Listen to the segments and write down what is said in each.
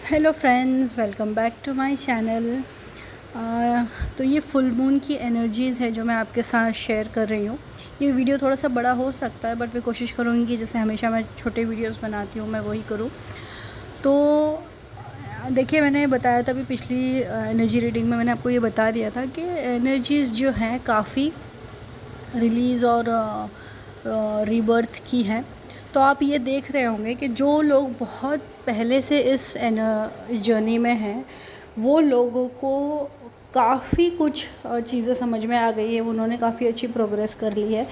Hello friends, welcome back to my channel. तो ये full moon की एनर्जीज़ है जो मैं आपके साथ शेयर कर रही हूँ। ये वीडियो थोड़ा सा बड़ा हो सकता है, बट मैं कोशिश करूँगी कि जैसे हमेशा मैं छोटे वीडियोस बनाती हूँ मैं वही करूँ। तो देखिए, मैंने बताया था अभी पिछली एनर्जी रीडिंग में, मैंने आपको ये बता दिया था कि एनर्जीज़ जो हैं काफ़ी रिलीज़ और रीबर्थ की हैं। तो आप ये देख रहे होंगे कि जो लोग बहुत पहले से इस जर्नी में हैं, वो लोगों को काफ़ी कुछ चीज़ें समझ में आ गई है, उन्होंने काफ़ी अच्छी प्रोग्रेस कर ली है।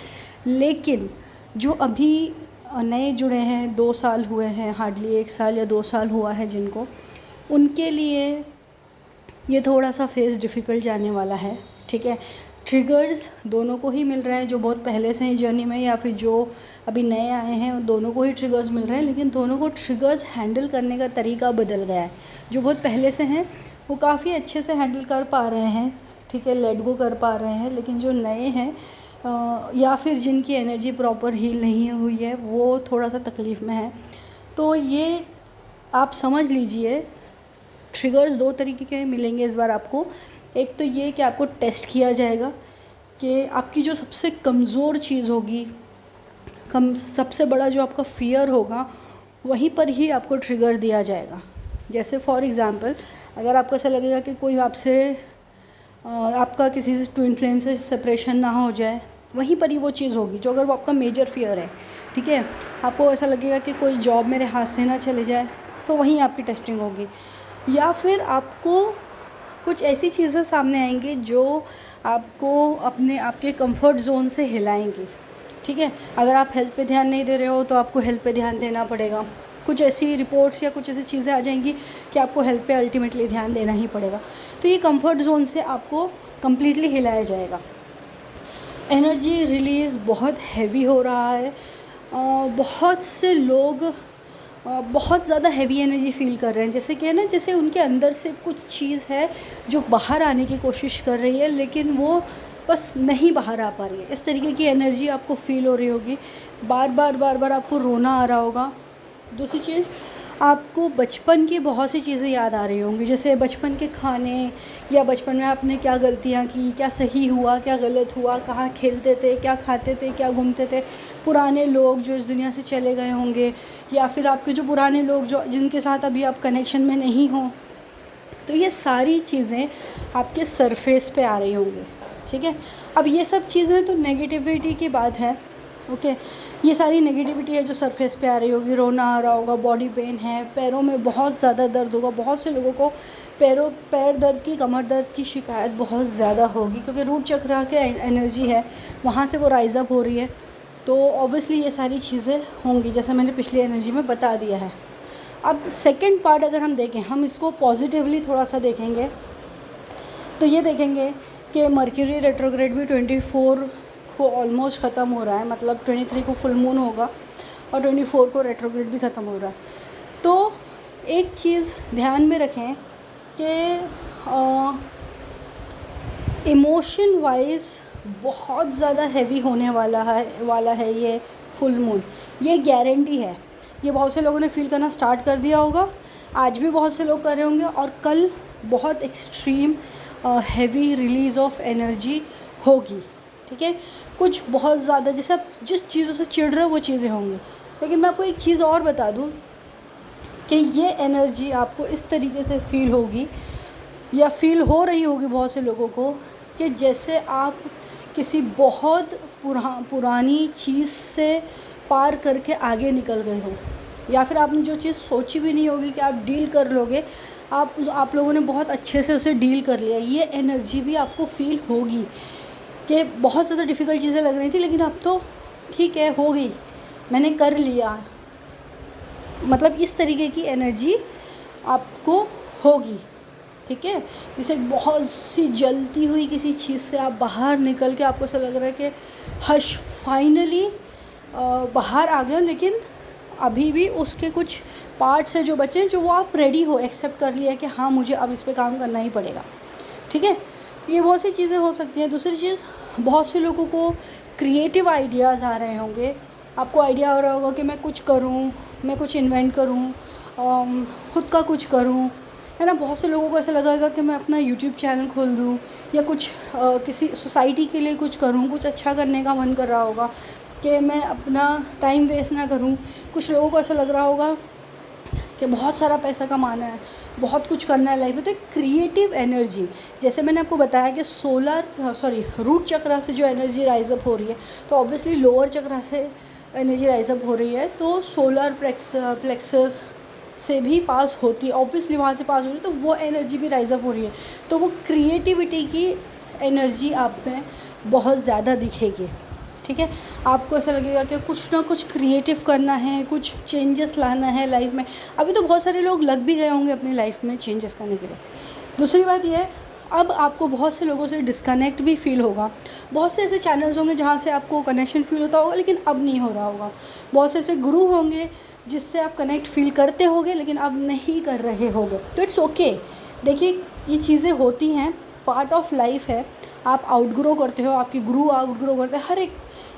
लेकिन जो अभी नए जुड़े हैं, 2 साल हुए हैं, हार्डली 1 साल या 2 साल हुआ है जिनको, उनके लिए ये थोड़ा सा फेस डिफ़िकल्ट जाने वाला है। ठीक है, ट्रिगर्स दोनों को ही मिल रहे हैं, जो बहुत पहले से हैं जर्नी में या फिर जो अभी नए आए हैं, दोनों को ही ट्रिगर्स मिल रहे हैं। लेकिन दोनों को ट्रिगर्स हैंडल करने का तरीका बदल गया है। जो बहुत पहले से हैं वो काफ़ी अच्छे से हैंडल कर पा रहे हैं, ठीक है, लेट गो कर पा रहे हैं। लेकिन जो नए हैं या फिर जिनकी एनर्जी प्रॉपर हील नहीं हुई है, वो थोड़ा सा तकलीफ़ में है। तो ये आप समझ लीजिए, ट्रिगर्स 2 तरीके के मिलेंगे इस बार आपको। एक तो ये कि आपको टेस्ट किया जाएगा कि आपकी जो सबसे कमज़ोर चीज़ होगी, सबसे बड़ा जो आपका फ़ियर होगा, वहीं पर ही आपको ट्रिगर दिया जाएगा। जैसे फॉर एग्ज़ाम्पल, अगर आपको ऐसा लगेगा कि कोई आपसे आपका किसी से ट्विन फ्लेम से सेपरेशन ना हो जाए, वहीं पर ही वो चीज़ होगी जो, अगर वो आपका मेजर फ़ियर है, ठीक है। आपको ऐसा लगेगा कि कोई जॉब मेरे हाथ से ना चले जाए, तो वहीं आपकी टेस्टिंग होगी। या फिर आपको कुछ ऐसी चीज़ें सामने आएंगी जो आपको आपके कंफर्ट ज़ोन से हिलाएंगी, ठीक है। अगर आप हेल्थ पे ध्यान नहीं दे रहे हो तो आपको हेल्थ पे ध्यान देना पड़ेगा। कुछ ऐसी रिपोर्ट्स या कुछ ऐसी चीज़ें आ जाएंगी कि आपको हेल्थ पे अल्टीमेटली ध्यान देना ही पड़ेगा। तो ये कंफर्ट ज़ोन से आपको कम्प्लीटली हिलाया जाएगा। एनर्जी रिलीज़ बहुत हैवी हो रहा है। बहुत से लोग बहुत ज़्यादा हैवी एनर्जी फ़ील कर रहे हैं, जैसे कि है ना, जैसे उनके अंदर से कुछ चीज़ है जो बाहर आने की कोशिश कर रही है, लेकिन वो बस नहीं बाहर आ पा रही है। इस तरीके की एनर्जी आपको फ़ील हो रही होगी। बार बार आपको रोना आ रहा होगा। दूसरी चीज़, आपको बचपन की बहुत सी चीज़ें याद आ रही होंगी, जैसे बचपन के खाने, या बचपन में आपने क्या गलतियाँ की, क्या सही हुआ, क्या गलत हुआ, कहाँ खेलते थे, क्या खाते थे, क्या घूमते थे, पुराने लोग जो इस दुनिया से चले गए होंगे, या फिर आपके जो पुराने लोग जो जिनके साथ अभी आप कनेक्शन में नहीं हो। तो ये सारी चीज़ें आपके सरफेस पे आ रही होंगी, ठीक है। अब ये सब चीज़ें तो नेगेटिविटी की बात है, ओके। ये सारी नेगेटिविटी है जो सरफेस पे आ रही होगी। रोना आ रहा होगा, बॉडी पेन है, पैरों में बहुत ज़्यादा दर्द होगा। बहुत से लोगों को पैर दर्द की, कमर दर्द की शिकायत बहुत ज़्यादा होगी, क्योंकि रूट चक्र के एनर्जी है, वहाँ से वो राइज़ अप हो रही है। तो ऑब्वियसली ये सारी चीज़ें होंगी, जैसा मैंने पिछली एनर्जी में बता दिया है। अब सेकंड पार्ट अगर हम देखें, हम इसको पॉजिटिवली थोड़ा सा देखेंगे, तो ये देखेंगे कि मर्क्यूरी रेट्रोग्रेड भी 24 को ऑलमोस्ट ख़त्म हो रहा है, मतलब 23 को फुल मून होगा और 24 को रेट्रोग्रेड भी ख़त्म हो रहा है। तो एक चीज़ ध्यान में रखें कि इमोशन वाइज बहुत ज़्यादा हैवी होने वाला है ये फुल मून, ये गारंटी है। ये बहुत से लोगों ने फील करना स्टार्ट कर दिया होगा, आज भी बहुत से लोग कर रहे होंगे, और कल बहुत extreme heavy release of energy होगी, ठीक है। कुछ बहुत ज़्यादा, जैसे आप जिस चीज़ों से चिढ़ रहे हो वो चीज़ें होंगी। लेकिन मैं आपको एक चीज़ और बता दूँ कि ये एनर्जी आपको इस तरीके से फ़ील होगी, या फ़ील हो रही होगी बहुत से लोगों को, कि जैसे आप किसी बहुत पुरानी चीज़ से पार करके आगे निकल गए हो, या फिर आपने जो चीज़ सोची भी नहीं होगी कि आप डील कर लोगे, आप लोगों ने बहुत अच्छे से उसे डील कर लिया। ये एनर्जी भी आपको फ़ील होगी कि बहुत ज़्यादा डिफ़िकल्ट चीज़ें लग रही थी, लेकिन अब तो ठीक है, हो गई, मैंने कर लिया। मतलब इस तरीके की एनर्जी आपको होगी, ठीक है। जैसे बहुत सी जलती हुई किसी चीज़ से आप बाहर निकल के, आपको ऐसा लग रहा है कि हश, फाइनली बाहर आ गए हो, लेकिन अभी भी उसके कुछ पार्ट्स हैं जो बचे हैं, जो वो आप रेडी हो, एक्सेप्ट कर लिया कि हाँ, मुझे अब इस पे काम करना ही पड़ेगा, ठीक है। तो ये बहुत सी चीज़ें हो सकती हैं। दूसरी चीज़, बहुत से लोगों को क्रिएटिव आइडियाज़ आ रहे होंगे। आपको आइडिया हो रहा होगा कि मैं कुछ करूँ, मैं कुछ इन्वेंट करूँ, ख़ुद का कुछ करूँ, है ना। बहुत से लोगों को ऐसा लगेगा कि मैं अपना यूट्यूब चैनल खोल दूँ या कुछ किसी सोसाइटी के लिए कुछ करूँ, कुछ अच्छा करने का मन कर रहा होगा कि मैं अपना टाइम वेस्ट ना करूँ। कुछ लोगों को ऐसा लग रहा होगा कि बहुत सारा पैसा कमाना है, बहुत कुछ करना है लाइफ में। तो एक क्रिएटिव एनर्जी, जैसे मैंने आपको बताया कि रूट चक्रा से जो एनर्जी राइज अप हो रही है, तो ऑब्वियसली लोअर चक्रा से एनर्जी राइज अप हो रही है, तो सोलर प्लेक्सस से भी पास होती है, ऑब्वियसली वहाँ से पास हो रही है, तो वो एनर्जी भी राइज अप हो रही है। तो वो क्रिएटिविटी की एनर्जी आप में बहुत ज़्यादा दिखेगी, ठीक है। आपको ऐसा लगेगा कि कुछ ना कुछ क्रिएटिव करना है, कुछ चेंजेस लाना है लाइफ में। अभी तो बहुत सारे लोग लग भी गए होंगे अपनी लाइफ में चेंजेस करने के लिए। दूसरी बात यह है, अब आपको बहुत से लोगों से डिस्कनेक्ट भी फील होगा। बहुत से ऐसे चैनल्स होंगे जहाँ से आपको कनेक्शन फील होता होगा, लेकिन अब नहीं हो रहा होगा। बहुत से ऐसे गुरु होंगे जिससे आप कनेक्ट फील करते होगे, लेकिन अब नहीं कर रहे होगे। तो इट्स ओके। देखिए, ये चीज़ें होती हैं, पार्ट ऑफ लाइफ है। आप आउटग्रो करते हो, आपकी गुरु आउटग्रो करते हैं। हर एक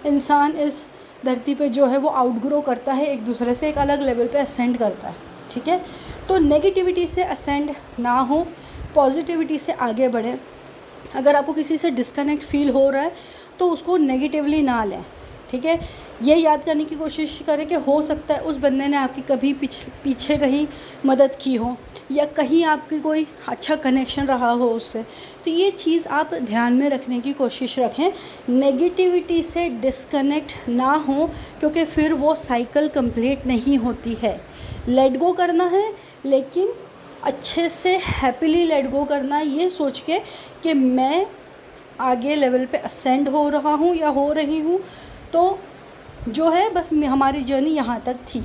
इंसान इस धरती पे जो है वो आउटग्रो करता है, एक दूसरे से एक अलग लेवल पे असेंड करता है, ठीक है। तो नेगेटिविटी से असेंड ना हो, पॉजिटिविटी से आगे बढ़ें। अगर आपको किसी से डिस्कनेक्ट फील हो रहा है तो उसको नेगेटिवली ना लें, ठीक है। ये याद करने की कोशिश करें कि हो सकता है उस बंदे ने आपकी कभी पीछे कहीं मदद की हो, या कहीं आपकी कोई अच्छा कनेक्शन रहा हो उससे। तो ये चीज़ आप ध्यान में रखने की कोशिश रखें, नेगेटिविटी से डिस्कनेक्ट ना हो, क्योंकि फिर वो साइकिल कंप्लीट नहीं होती है। लेट गो करना है, लेकिन अच्छे से हैप्पीली लेट गो करना है, ये सोच के कि मैं आगे लेवल पे असेंड हो रहा हूँ या हो रही हूँ। तो जो है बस हमारी जर्नी यहाँ तक थी,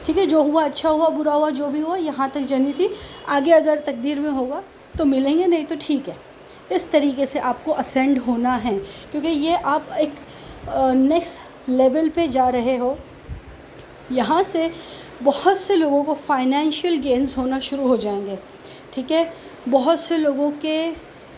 ठीक है। जो हुआ अच्छा हुआ, बुरा हुआ, जो भी हुआ, यहाँ तक जर्नी थी। आगे अगर तकदीर में होगा तो मिलेंगे, नहीं तो ठीक है। इस तरीके से आपको असेंड होना है, क्योंकि ये आप एक नेक्स्ट लेवल पे जा रहे हो। यहाँ से बहुत से लोगों को फाइनेंशियल गेन्स होना शुरू हो जाएंगे, ठीक है। बहुत से लोगों के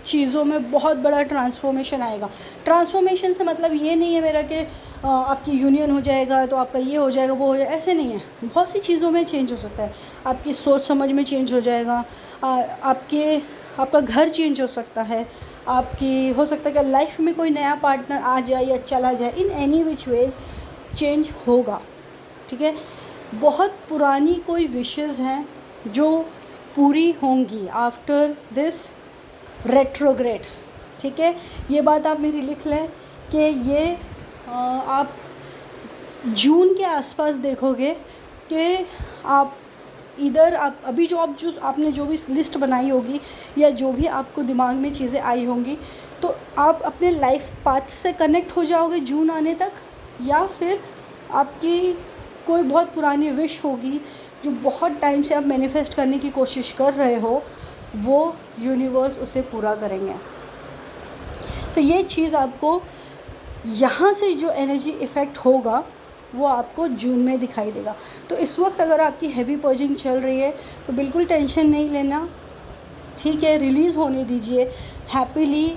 चीज़ों में बहुत बड़ा ट्रांसफॉर्मेशन आएगा। ट्रांसफॉर्मेशन से मतलब ये नहीं है मेरा कि आपकी यूनियन हो जाएगा तो आपका ये हो जाएगा, वो हो जाएगा, ऐसे नहीं है। बहुत सी चीज़ों में चेंज हो सकता है। आपकी सोच समझ में चेंज हो जाएगा, आपका घर चेंज हो सकता है, आपकी हो सकता है कि लाइफ में कोई नया पार्टनर आ जाए या चला जाए। In any which ways change होगा, ठीक है। बहुत पुरानी कोई विशेज़ हैं जो पूरी होंगी आफ्टर दिस रेट्रोग्रेड, ठीक है। ये बात आप मेरी लिख लें कि ये आप जून के आसपास देखोगे कि आप अभी जो आपने जो भी लिस्ट बनाई होगी या जो भी आपको दिमाग में चीज़ें आई होंगी, तो आप अपने लाइफ पाथ से कनेक्ट हो जाओगे जून आने तक, या फिर आपकी कोई बहुत पुरानी विश होगी जो बहुत टाइम से आप मैनिफेस्ट करने की कोशिश कर रहे हो, वो यूनिवर्स उसे पूरा करेंगे। तो ये चीज़ आपको यहाँ से जो एनर्जी इफ़ेक्ट होगा वो आपको जून में दिखाई देगा। तो इस वक्त अगर आपकी हैवी पर्जिंग चल रही है तो बिल्कुल टेंशन नहीं लेना, ठीक है। रिलीज़ होने दीजिए हैप्पीली।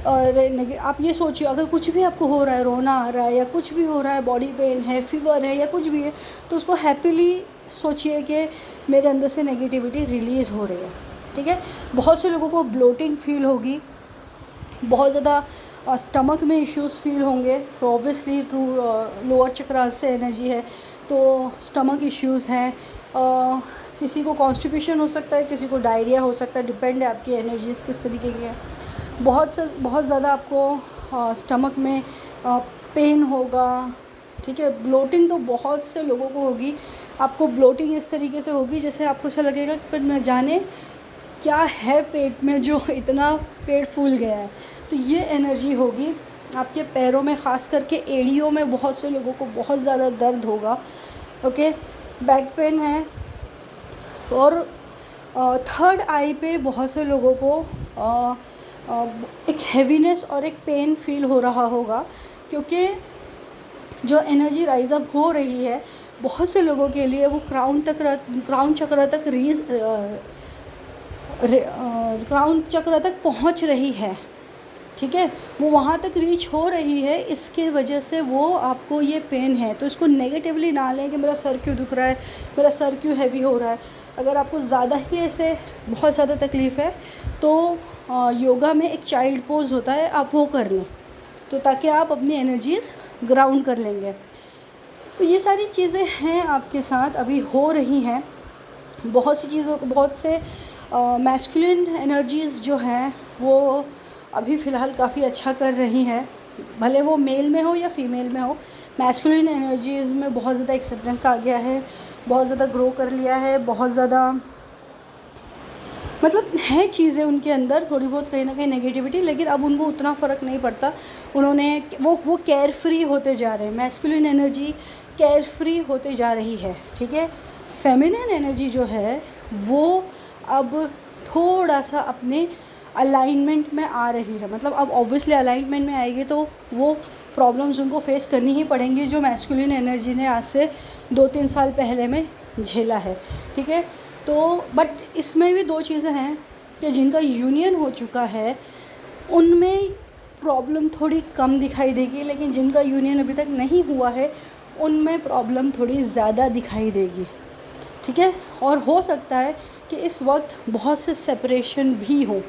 और आप ये सोचिए, अगर कुछ भी आपको हो रहा है, रोना आ रहा है या कुछ भी हो रहा है, बॉडी पेन है, फीवर है या कुछ भी है, तो उसको हैप्पीली सोचिए कि मेरे अंदर से नेगेटिविटी रिलीज़ हो रही है, ठीक है। बहुत से लोगों को ब्लोटिंग फील होगी, बहुत ज़्यादा स्टमक में इश्यूज़ फील होंगे, तो ऑब्वियसली लोअर चक्रा से एनर्जी है, तो स्टमक इश्यूज़ हैं। किसी को कॉन्स्टिपेशन हो सकता है, किसी को डायरिया हो सकता है, डिपेंड है आपकी एनर्जीज़ किस तरीके की है। बहुत ज़्यादा आपको स्टमक में पेन होगा, ठीक है। ब्लोटिंग तो बहुत से लोगों को होगी। आपको ब्लोटिंग इस तरीके से होगी जैसे आपको ऐसा लगेगा कि न जाने क्या है पेट में जो इतना पेट फूल गया है। तो ये एनर्जी होगी आपके पैरों में, ख़ास करके एड़ियों में बहुत से लोगों को बहुत ज़्यादा दर्द होगा, ओके। बैक पेन है, और थर्ड आई पे बहुत से लोगों को एक हैवीनेस और एक पेन फील हो रहा होगा, क्योंकि जो एनर्जी राइज अप हो रही है बहुत से लोगों के लिए वो क्राउन चक्र तक पहुंच रही है, ठीक है, वो वहाँ तक रीच हो रही है, इसके वजह से वो आपको ये पेन है। तो इसको नेगेटिवली ना लें कि मेरा सर क्यों दुख रहा है, मेरा सर क्यों हैवी हो रहा है। अगर आपको ज़्यादा ही ऐसे बहुत ज़्यादा तकलीफ़ है तो योगा में एक चाइल्ड पोज होता है, आप वो कर लें, तो ताकि आप अपनी एनर्जीज़ ग्राउंड कर लेंगे। तो ये सारी चीज़ें हैं आपके साथ अभी हो रही हैं। बहुत सी चीज़ों को, बहुत से मैस्कुलिन एनर्जीज़ जो हैं वो अभी फ़िलहाल काफ़ी अच्छा कर रही हैं, भले वो मेल में हो या फीमेल में हो। मैस्कुलिन एनर्जीज़ में बहुत ज़्यादा एक्सेप्टेंस आ गया है, बहुत ज़्यादा ग्रो कर लिया है, बहुत ज़्यादा मतलब है चीज़ें उनके अंदर, थोड़ी बहुत कहीं ना कहीं नेगेटिविटी, लेकिन अब उनको उतना फ़र्क नहीं पड़ता। उन्होंने वो केयर फ्री होते जा रहे हैं। मैस्कुलिन एनर्जी केयर फ्री होते जा रही है, ठीक है। फेमिनिन एनर्जी जो है वो अब थोड़ा सा अपने अलाइनमेंट में आ रही है। मतलब अब ऑब्वियसली अलाइनमेंट में आएगी तो वो प्रॉब्लम्स उनको फेस करनी ही पड़ेंगी जो मैस्कुलिन एनर्जी ने आज से 2-3 साल पहले में झेला है, ठीक है। तो बट इसमें भी दो चीज़ें हैं कि जिनका यूनियन हो चुका है उनमें प्रॉब्लम थोड़ी कम दिखाई देगी, लेकिन जिनका यूनियन अभी तक नहीं हुआ है उनमें प्रॉब्लम थोड़ी ज़्यादा दिखाई देगी, ठीक है। और हो सकता है कि इस वक्त बहुत से सेपरेशन भी हो,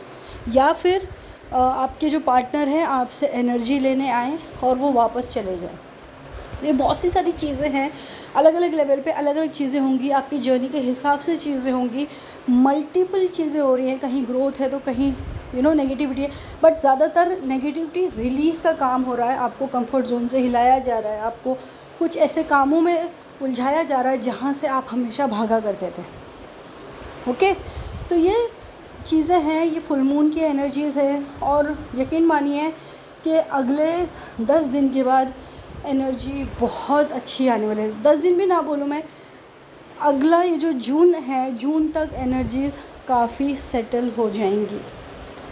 या फिर आपके जो पार्टनर हैं आपसे एनर्जी लेने आएँ और वो वापस चले जाएँ। ये बहुत सी सारी चीज़ें हैं, अलग अलग लेवल पे अलग अलग चीज़ें होंगी, आपकी जर्नी के हिसाब से चीज़ें होंगी, मल्टीपल चीज़ें हो रही हैं। कहीं ग्रोथ है तो कहीं नेगेटिविटी है, बट ज़्यादातर नेगेटिविटी रिलीज़ का काम हो रहा है। आपको कंफर्ट जोन से हिलाया जा रहा है, आपको कुछ ऐसे कामों में उलझाया जा रहा है जहाँ से आप हमेशा भागा करते थे, ओके। तो ये चीज़ें हैं, ये फुल मून की एनर्जीज़ है। और यकीन मानिए कि अगले 10 दिन के बाद एनर्जी बहुत अच्छी आने वाली है। 10 दिन भी ना बोलूँ मैं, अगला ये जो जून है, जून तक एनर्जीज़ काफ़ी सेटल हो जाएंगी।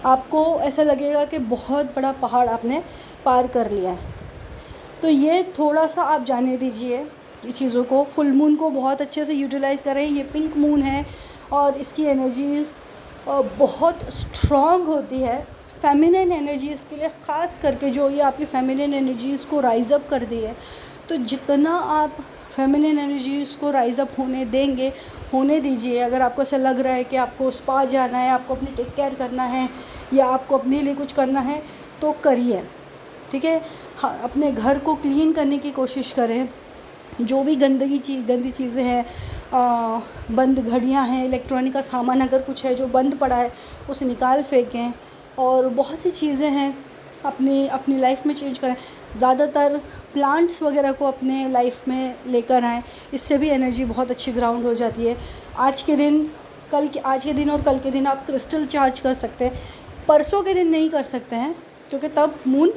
आपको ऐसा लगेगा कि बहुत बड़ा पहाड़ आपने पार कर लिया है। तो ये थोड़ा सा आप जाने दीजिए ये चीज़ों को। फुल मून को बहुत अच्छे से यूटिलाइज़ करें। ये पिंक मून है और इसकी एनर्जीज़ बहुत स्ट्रॉन्ग होती है फेमिनिन एनर्जीज़ के लिए, ख़ास करके जो ये आपकी फेमिनिन एनर्जीज़ को राइज़ अप कर दी है। तो जितना आप फेमिनिन एनर्जीज़ को राइज़ अप होने देंगे, होने दीजिए। अगर आपको ऐसा लग रहा है कि आपको स्पा जाना है, आपको अपनी टेक केयर करना है या आपको अपने लिए कुछ करना है तो करिए, ठीक है। हाँ, अपने घर को क्लीन करने की कोशिश करें। जो भी गंदी चीज़ें हैं, बंद घड़ियां हैं, इलेक्ट्रॉनिक का सामान अगर कुछ है जो बंद पड़ा है उसे निकाल फेंकें। और बहुत सी चीज़ें हैं अपनी लाइफ में चेंज करें। ज़्यादातर प्लांट्स वगैरह को अपने लाइफ में लेकर आएँ, इससे भी एनर्जी बहुत अच्छी ग्राउंड हो जाती है। आज के दिन और कल के दिन आप क्रिस्टल चार्ज कर सकते हैं। परसों के दिन नहीं कर सकते हैं क्योंकि तब मून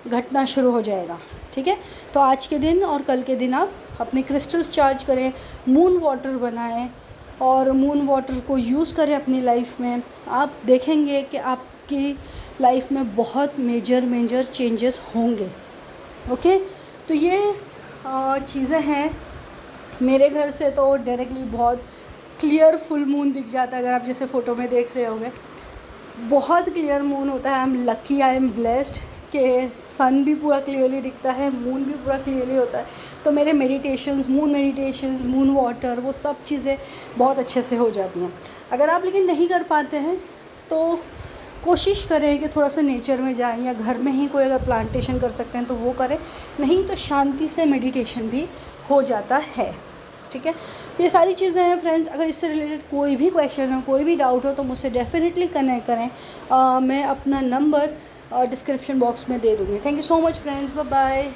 घटना शुरू हो जाएगा, ठीक है। तो आज के दिन और कल के दिन आप अपने क्रिस्टल्स चार्ज करें, मून वाटर बनाएं और मून वाटर को यूज़ करें अपनी लाइफ में। आप देखेंगे कि आपकी लाइफ में बहुत मेजर चेंजेस होंगे, ओके। तो ये चीज़ें हैं। मेरे घर से तो डायरेक्टली बहुत क्लियर फुल मून दिख जाता है। अगर आप जैसे फ़ोटो में देख रहे होंगे, बहुत क्लियर मून होता है। I am lucky, I am blessed कि सन भी पूरा क्लियरली दिखता है, मून भी पूरा क्लियरली होता है। तो मेरे मेडिटेशंस, मून वाटर, वो सब चीज़ें बहुत अच्छे से हो जाती हैं। अगर आप लेकिन नहीं कर पाते हैं तो कोशिश करें कि थोड़ा सा नेचर में जाएं, या घर में ही कोई अगर प्लांटेशन कर सकते हैं तो वो करें, नहीं तो शांति से मेडिटेशन भी हो जाता है, ठीक है। ये सारी चीज़ें हैं फ्रेंड्स। अगर इससे रिलेटेड कोई भी क्वेश्चन हो, कोई भी डाउट हो तो मुझसे डेफिनेटली कनेक्ट करें। मैं अपना नंबर डिस्क्रिप्शन बॉक्स में दे दूँगी। Thank you so much friends, bye bye.